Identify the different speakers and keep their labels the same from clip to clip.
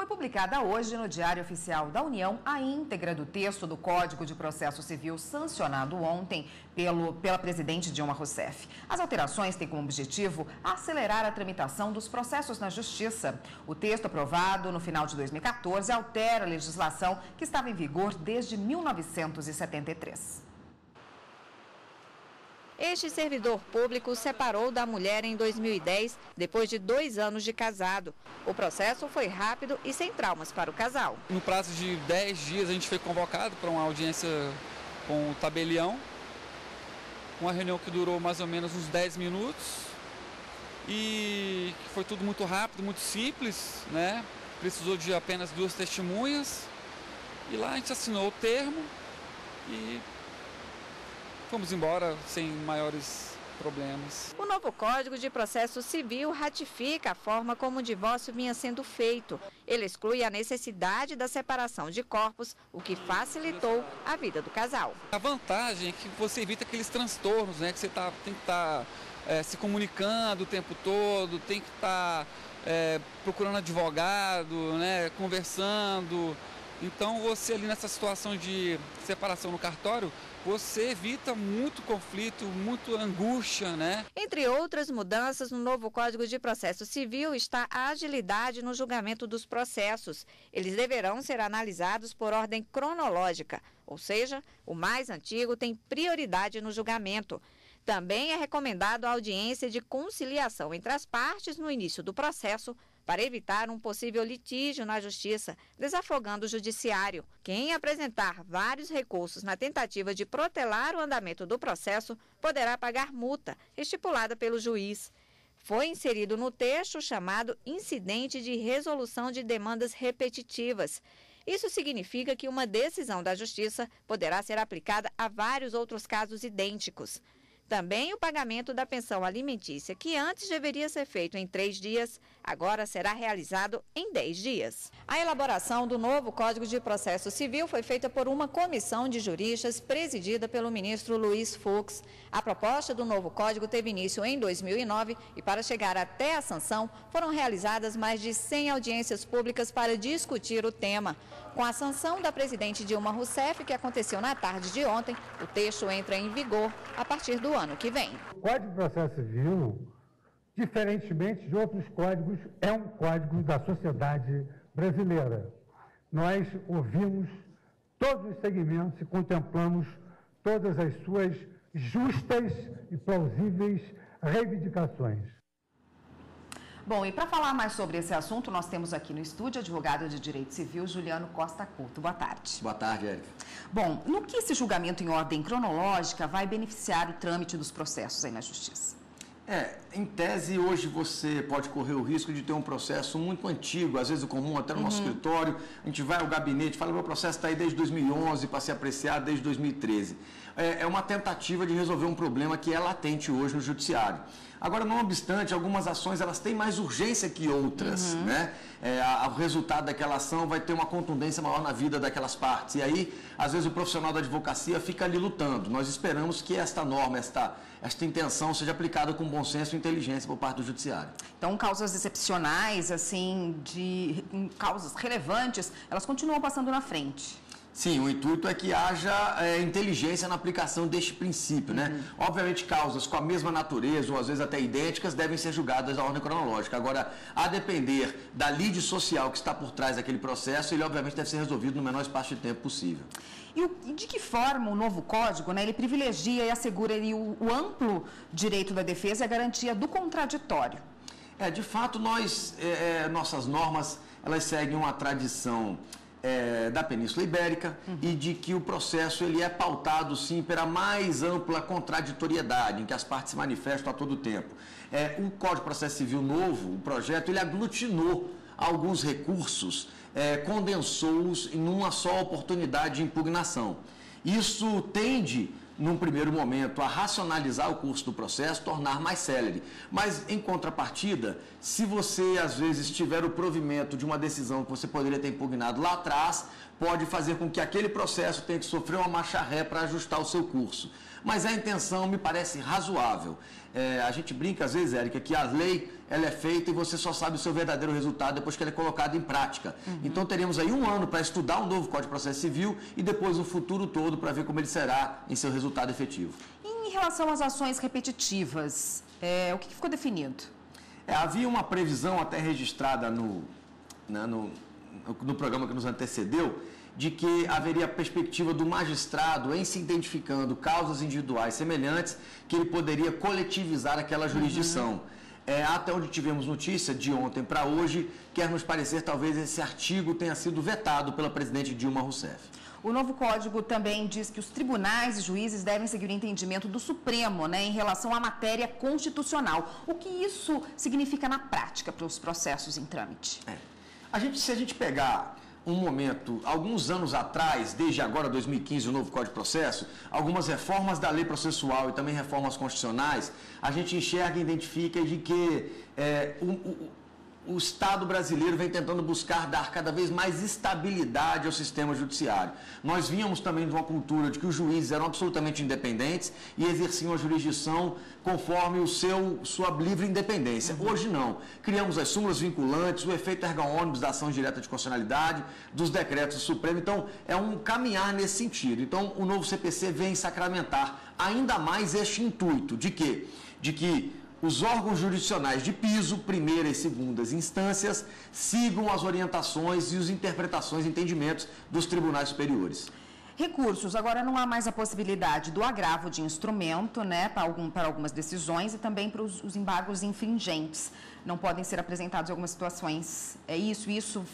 Speaker 1: Foi publicada hoje no Diário Oficial da União a íntegra do texto do Código de Processo Civil sancionado ontem pela presidente Dilma Rousseff. As alterações têm como objetivo acelerar a tramitação dos processos na Justiça. O texto aprovado no final de 2014 altera a legislação que estava em vigor desde 1973.
Speaker 2: Este servidor público separou da mulher em 2010, depois de 2 anos de casado. O processo foi rápido e sem traumas para o casal.
Speaker 3: No prazo de 10 dias, a gente foi convocado para uma audiência com o tabelião. Uma reunião que durou mais ou menos uns 10 minutos. E foi tudo muito rápido, muito simples, né? Precisou de apenas 2 testemunhas. E lá a gente assinou o termo e fomos embora sem maiores problemas.
Speaker 2: O novo Código de Processo Civil ratifica a forma como o divórcio vinha sendo feito. Ele exclui a necessidade da separação de corpos, o que facilitou a vida do casal.
Speaker 3: A vantagem é que você evita aqueles transtornos, né? Que você tem que estar se comunicando o tempo todo, tem que estar procurando advogado, né? Conversando. Então você ali nessa situação de separação no cartório, você evita muito conflito, muita angústia, né?
Speaker 2: Entre outras mudanças no novo Código de Processo Civil está a agilidade no julgamento dos processos. Eles deverão ser analisados por ordem cronológica, ou seja, o mais antigo tem prioridade no julgamento. Também é recomendado a audiência de conciliação entre as partes no início do processo, para evitar um possível litígio na Justiça, desafogando o Judiciário. Quem apresentar vários recursos na tentativa de protelar o andamento do processo poderá pagar multa, estipulada pelo juiz. Foi inserido no texto o chamado incidente de resolução de demandas repetitivas. Isso significa que uma decisão da Justiça poderá ser aplicada a vários outros casos idênticos. Também o pagamento da pensão alimentícia, que antes deveria ser feito em 3 dias, agora será realizado em 10 dias. A elaboração do novo Código de Processo Civil foi feita por uma comissão de juristas presidida pelo ministro Luiz Fux. A proposta do novo código teve início em 2009 e, para chegar até a sanção, foram realizadas mais de 100 audiências públicas para discutir o tema. Com a sanção da presidente Dilma Rousseff, que aconteceu na tarde de ontem, o texto entra em vigor a partir do ano que vem.
Speaker 4: O Código de Processo Civil, diferentemente de outros códigos, é um código da sociedade brasileira. Nós ouvimos todos os segmentos e contemplamos todas as suas justas e plausíveis reivindicações.
Speaker 1: Bom, e para falar mais sobre esse assunto, nós temos aqui no estúdio o advogado de Direito Civil, Juliano Costa Couto. Boa tarde.
Speaker 5: Boa tarde, Érica.
Speaker 1: Bom, no que esse julgamento em ordem cronológica vai beneficiar o trâmite dos processos aí na Justiça?
Speaker 5: Em tese, hoje você pode correr o risco de ter um processo muito antigo, às vezes o comum até no nosso escritório, a gente vai ao gabinete, fala, meu processo está aí desde 2011 para ser apreciado desde 2013. É uma tentativa de resolver um problema que é latente hoje no judiciário. Agora, não obstante, algumas ações elas têm mais urgência que outras, né? O resultado daquela ação vai ter uma contundência maior na vida daquelas partes. E aí, às vezes, o profissional da advocacia fica ali lutando. Nós esperamos que esta norma, esta intenção seja aplicada com bom senso e inteligência por parte do judiciário.
Speaker 1: Então, causas excepcionais, assim, causas relevantes, elas continuam passando na frente.
Speaker 5: Sim, o intuito é que haja inteligência na aplicação deste princípio, né? Obviamente, causas com a mesma natureza ou às vezes até idênticas devem ser julgadas à ordem cronológica. Agora, a depender da lide social que está por trás daquele processo, ele obviamente deve ser resolvido no menor espaço de tempo possível.
Speaker 1: E de que forma o novo código, né, ele privilegia e assegura o amplo direito da defesa e a garantia do contraditório?
Speaker 5: De fato, nossas normas, elas seguem uma tradição da Península Ibérica e de que o processo ele é pautado, sim, pela mais ampla contraditoriedade, em que as partes se manifestam a todo tempo. O Código de Processo Civil novo, o projeto, ele aglutinou alguns recursos, condensou-os em uma só oportunidade de impugnação. Isso tende, num primeiro momento, a racionalizar o curso do processo, tornar mais célere. Mas, em contrapartida, se você, às vezes, tiver o provimento de uma decisão que você poderia ter impugnado lá atrás, pode fazer com que aquele processo tenha que sofrer uma marcha ré para ajustar o seu curso. mas a intenção me parece razoável. A gente brinca às vezes, Érica, que a lei ela é feita e você só sabe o seu verdadeiro resultado depois que ela é colocada em prática. Então teremos aí 1 ano para estudar um novo Código de Processo Civil e depois o futuro todo para ver como ele será em seu resultado efetivo.
Speaker 1: Em relação às ações repetitivas, o que ficou definido?
Speaker 5: Havia uma previsão até registrada no programa que nos antecedeu, de que haveria a perspectiva do magistrado, em se identificando causas individuais semelhantes, que ele poderia coletivizar aquela jurisdição. Até onde tivemos notícia, de ontem para hoje, quer nos parecer, talvez esse artigo tenha sido vetado pela presidente Dilma Rousseff.
Speaker 1: O novo código também diz que os tribunais e juízes devem seguir o entendimento do Supremo, em relação à matéria constitucional. O que isso significa na prática para os processos em trâmite?
Speaker 5: Se a gente pegar um momento, alguns anos atrás, desde agora, 2015, o novo Código de Processo, algumas reformas da lei processual e também reformas constitucionais, a gente enxerga e identifica de que o Estado brasileiro vem tentando buscar dar cada vez mais estabilidade ao sistema judiciário. Nós vínhamos também de uma cultura de que os juízes eram absolutamente independentes e exerciam a jurisdição conforme sua livre independência. Hoje não. Criamos as súmulas vinculantes, o efeito erga omnibus da ação direta de constitucionalidade, dos decretos do Supremo. Então, é um caminhar nesse sentido. Então, o novo CPC vem sacramentar ainda mais este intuito de quê? De que os órgãos jurisdicionais de piso, primeira e segundas instâncias, sigam as orientações e as interpretações e entendimentos dos tribunais superiores.
Speaker 1: Recursos. Agora não há mais a possibilidade do agravo de instrumento, para algumas decisões e também para os embargos infringentes. Não podem ser apresentados em algumas situações. Isso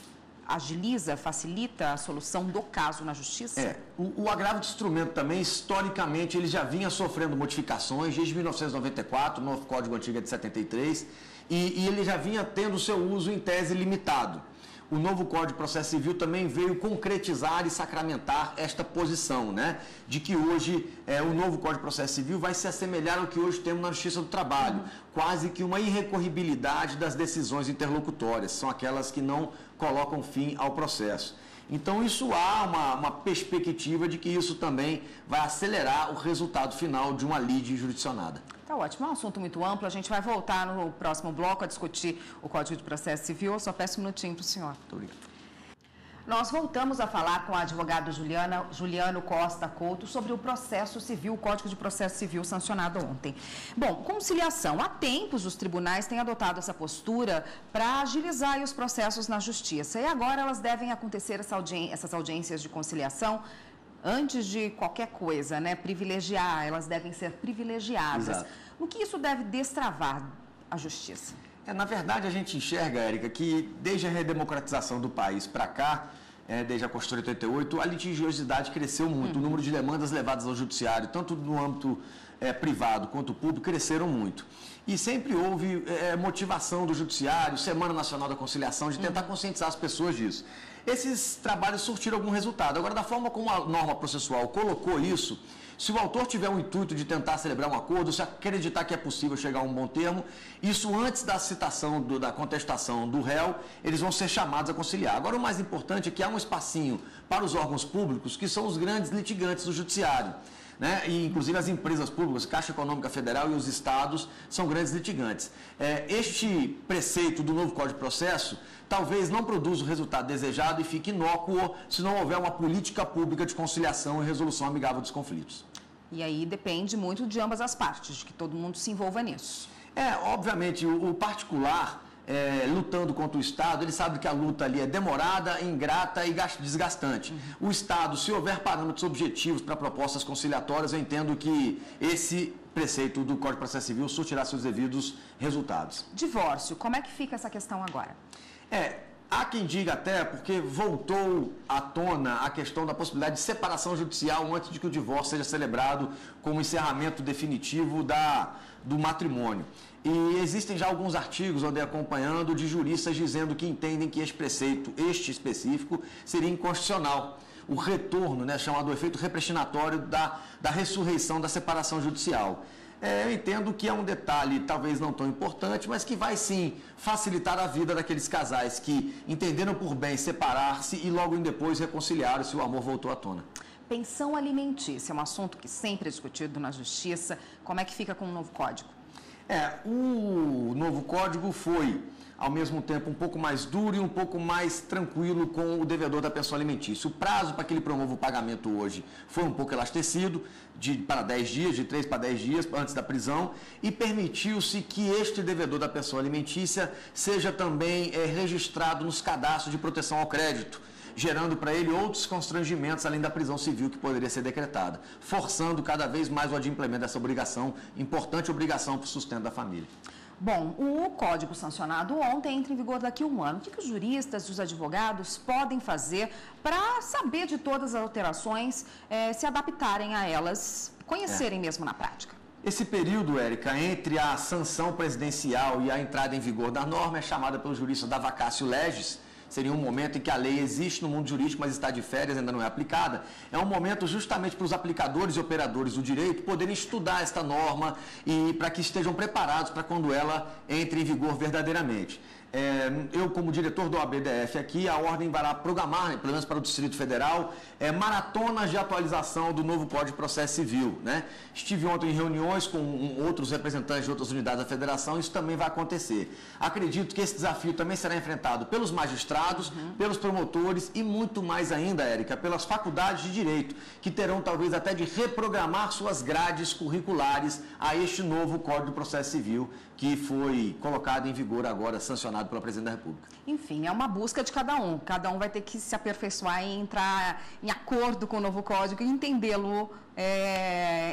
Speaker 1: agiliza, facilita a solução do caso na justiça?
Speaker 5: O agravo de instrumento também, historicamente, ele já vinha sofrendo modificações desde 1994, o novo Código Antigo é de 73, e ele já vinha tendo seu uso em tese limitado. O novo Código de Processo Civil também veio concretizar e sacramentar esta posição, de que hoje o novo Código de Processo Civil vai se assemelhar ao que hoje temos na Justiça do Trabalho, quase que uma irrecorribilidade das decisões interlocutórias, são aquelas que não colocam fim ao processo. Então, isso há uma perspectiva de que isso também vai acelerar o resultado final de uma lide jurisdicionada.
Speaker 1: Tá ótimo, é um assunto muito amplo. A gente vai voltar no próximo bloco a discutir o Código de Processo Civil. Eu só peço um minutinho para o senhor.
Speaker 5: Muito obrigado.
Speaker 1: Nós voltamos a falar com a advogada Juliano Costa Couto sobre o processo civil, o Código de Processo Civil sancionado ontem. Bom, conciliação. Há tempos os tribunais têm adotado essa postura para agilizar os processos na justiça. E agora elas devem acontecer essas audiências de conciliação antes de qualquer coisa, privilegiar, elas devem ser privilegiadas.
Speaker 5: Exato.
Speaker 1: O que isso deve destravar a justiça?
Speaker 5: Na verdade, a gente enxerga, Érica, que desde a redemocratização do país para cá, desde a Constituição de 88, a litigiosidade cresceu muito. O número de demandas levadas ao judiciário, tanto no âmbito privado quanto público, cresceram muito. E sempre houve motivação do judiciário, Semana Nacional da Conciliação, de tentar conscientizar as pessoas disso. Esses trabalhos surtiram algum resultado. Agora, da forma como a norma processual colocou isso, se o autor tiver o intuito de tentar celebrar um acordo, se acreditar que é possível chegar a um bom termo, isso antes da citação, da contestação do réu, eles vão ser chamados a conciliar. Agora, o mais importante é que há um espacinho para os órgãos públicos, que são os grandes litigantes do judiciário. E, inclusive, as empresas públicas, Caixa Econômica Federal e os estados são grandes litigantes. Este preceito do novo Código de Processo talvez não produza o resultado desejado e fique inócuo se não houver uma política pública de conciliação e resolução amigável dos conflitos.
Speaker 1: E aí depende muito de ambas as partes, de que todo mundo se envolva nisso.
Speaker 5: Obviamente, o particular, lutando contra o Estado, ele sabe que a luta ali é demorada, ingrata e desgastante. O Estado, se houver parâmetros objetivos para propostas conciliatórias, eu entendo que esse preceito do Código de Processo Civil surtirá seus devidos resultados.
Speaker 1: Divórcio, como é que fica essa questão agora?
Speaker 5: Há quem diga até porque voltou à tona a questão da possibilidade de separação judicial antes de que o divórcio seja celebrado como encerramento definitivo do matrimônio. E existem já alguns artigos, andei acompanhando, de juristas dizendo que entendem que este preceito, este específico, seria inconstitucional. O retorno, chamado efeito repristinatório da ressurreição da separação judicial. Eu entendo que é um detalhe talvez não tão importante, mas que vai sim facilitar a vida daqueles casais que entenderam por bem separar-se e logo depois reconciliaram se o amor voltou à tona.
Speaker 1: Pensão alimentícia é um assunto que sempre é discutido na Justiça. Como é que fica com o novo código?
Speaker 5: O novo código foi, ao mesmo tempo, um pouco mais duro e um pouco mais tranquilo com o devedor da pensão alimentícia. O prazo para que ele promova o pagamento hoje foi um pouco elastecido, para 10 dias, de 3 para 10 dias antes da prisão, e permitiu-se que este devedor da pensão alimentícia seja também registrado nos cadastros de proteção ao crédito, gerando para ele outros constrangimentos além da prisão civil que poderia ser decretada, forçando cada vez mais o adimplemento dessa obrigação, importante obrigação para o sustento da família.
Speaker 1: Bom, o código sancionado ontem entra em vigor daqui a um ano. O que os juristas e os advogados podem fazer para saber de todas as alterações, se adaptarem a elas, conhecerem mesmo na prática?
Speaker 5: Esse período, Érica, entre a sanção presidencial e a entrada em vigor da norma é chamada pelo jurista da vacatio legis. Seria um momento em que a lei existe no mundo jurídico, mas está de férias, ainda não é aplicada. É um momento justamente para os aplicadores e operadores do direito poderem estudar esta norma e para que estejam preparados para quando ela entre em vigor verdadeiramente. Eu, como diretor do OAB-DF aqui, a ordem vai lá programar, pelo menos para o Distrito Federal, maratonas de atualização do novo Código de Processo Civil, né? Estive ontem em reuniões com outros representantes de outras unidades da Federação, isso também vai acontecer. Acredito que esse desafio também será enfrentado pelos magistrados, pelos promotores e muito mais ainda, Érica, pelas faculdades de Direito, que terão talvez até de reprogramar suas grades curriculares a este novo Código de Processo Civil, que foi colocado em vigor agora, sancionado pela Presidente da República.
Speaker 1: Enfim, é uma busca de cada um. Cada um vai ter que se aperfeiçoar e entrar em acordo com o novo código e entendê-lo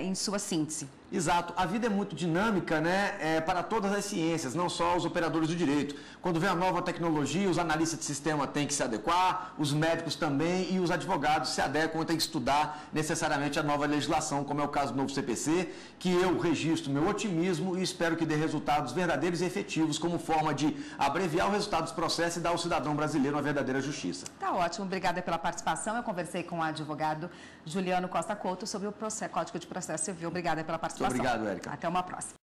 Speaker 1: em sua síntese.
Speaker 5: Exato. A vida é muito dinâmica, né? Para todas as ciências, não só os operadores do direito. Quando vem a nova tecnologia, os analistas de sistema têm que se adequar, os médicos também e os advogados se adequam e têm que estudar necessariamente a nova legislação, como é o caso do novo CPC, que eu registro meu otimismo e espero que dê resultados verdadeiros e efetivos como forma de abreviar o resultado dos processos e dar ao cidadão brasileiro uma verdadeira justiça.
Speaker 1: Tá ótimo. Obrigada pela participação. Eu conversei com o advogado Juliano Costa Couto sobre o Código de Processo Civil. Obrigada pela participação.
Speaker 5: Muito obrigado, Érica.
Speaker 1: Até uma próxima.